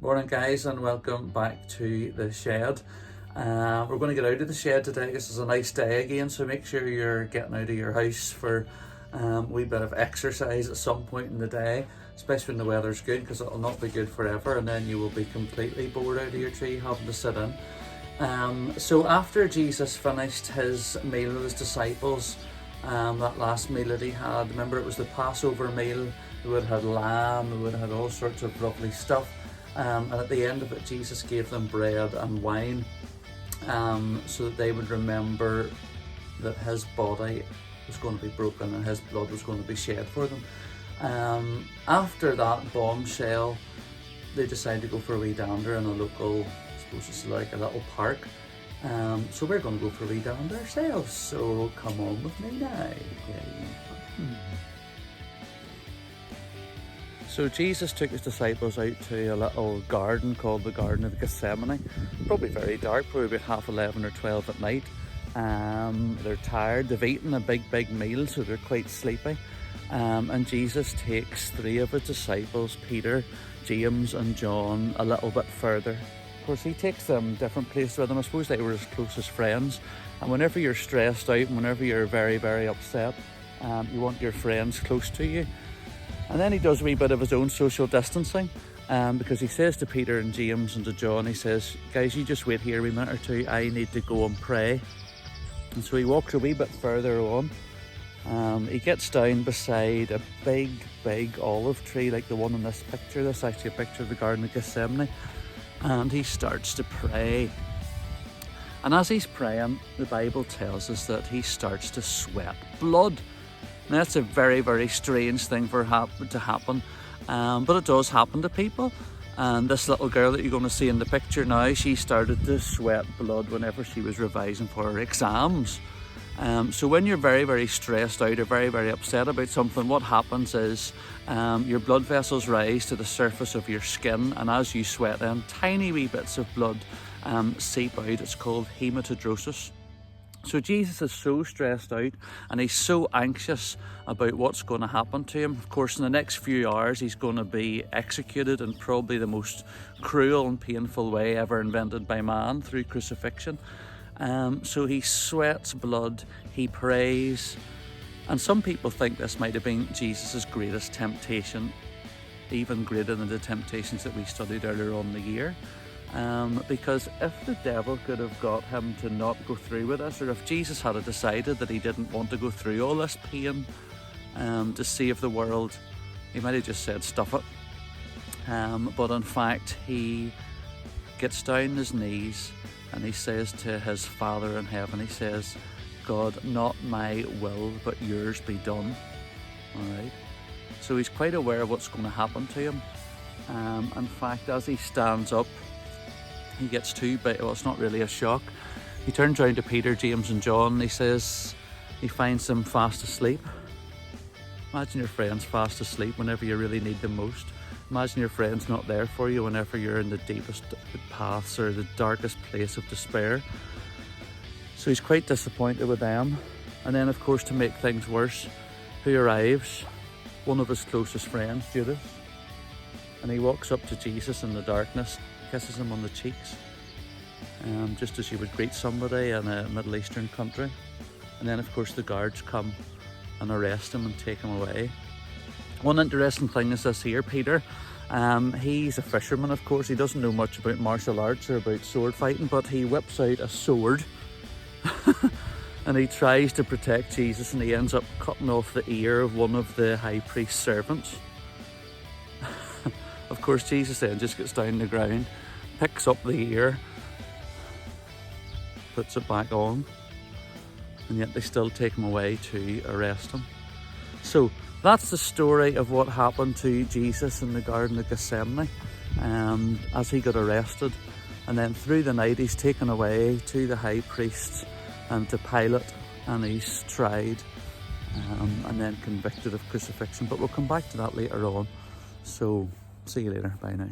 Morning guys, and welcome back to the shed. We're going to get out of the shed today. This is a nice day again, so make sure you're getting out of your house for a wee bit of exercise at some point in the day, especially when the weather's good, because it'll not be good forever and then you will be completely bored out of your tree having to sit in. So after Jesus finished his meal with his disciples, that last meal that he had, remember it was the Passover meal. We would have had lamb, we would have had all sorts of lovely stuff. And at the end of it, Jesus gave them bread and wine so that they would remember that his body was going to be broken and his blood was going to be shed for them. After that bombshell, they decided to go for a wee dander in a local, I suppose it's like a little park. So we're going to go for a wee dander ourselves. So come on with me now. So Jesus took his disciples out to a little garden called the Garden of Gethsemane. Probably very dark, probably about 11:30 or 12 at night. They're tired, they've eaten a big meal, so they're quite sleepy. And Jesus takes three of his disciples, Peter, James and John, a little bit further. Of course, he takes them different places with him. I suppose they were his closest friends. And whenever you're stressed out and whenever you're very upset, you want your friends close to you. And then he does a wee bit of his own social distancing because he says to Peter and James and to John, he says, guys, you just wait here a wee minute or two, I need to go and pray. And so he walks a wee bit further on. He gets down beside a big olive tree like the one in this picture. This is actually a picture of the Garden of Gethsemane. And he starts to pray. And as he's praying, the Bible tells us that he starts to sweat blood. Now, that's a very strange thing to happen, but it does happen to people. And this little girl that you're going to see in the picture now, she started to sweat blood whenever she was revising for her exams. So when you're very stressed out or very upset about something, what happens is your blood vessels rise to the surface of your skin, and as you sweat then, tiny wee bits of blood seep out. It's called hematidrosis. So Jesus is so stressed out and he's so anxious about what's going to happen to him. Of course, in the next few hours, he's going to be executed in probably the most cruel and painful way ever invented by man, through crucifixion. So he sweats blood, he prays, and some people think this might have been Jesus' greatest temptation, even greater than the temptations that we studied earlier on in the year. Because if the devil could have got him to not go through with this, or if Jesus had decided that he didn't want to go through all this pain to save the world, he might have just said stuff it. But in fact, he gets down on his knees and he says to his Father in heaven, he says, God, not my will but yours be done. Alright, so he's quite aware of what's going to happen to him. In fact, as he stands up, he gets too big. Well, it's not really a shock. He turns around to Peter, James and John and he says, he finds them fast asleep. Imagine your friends fast asleep whenever you really need them most. Imagine your friends not there for you whenever you're in the deepest paths or the darkest place of despair. So he's quite disappointed with them. And then, of course, to make things worse, who arrives? One of his closest friends, Judas. And he walks up to Jesus in the darkness, kisses him on the cheeks, just as you would greet somebody in a Middle Eastern country. And then, of course, the guards come and arrest him and take him away. One interesting thing is this here, Peter. He's a fisherman, of course. He doesn't know much about martial arts or about sword fighting, but he whips out a sword and he tries to protect Jesus, and he ends up cutting off the ear of one of the high priest's servants. Of course, Jesus then just gets down on the ground, picks up the ear, puts it back on, and yet they still take him away to arrest him. So that's the story of what happened to Jesus in the Garden of Gethsemane as he got arrested. And then through the night, he's taken away to the high priest and to Pilate, and he's tried and then convicted of crucifixion. But we'll come back to that later on. So see you later. Bye now.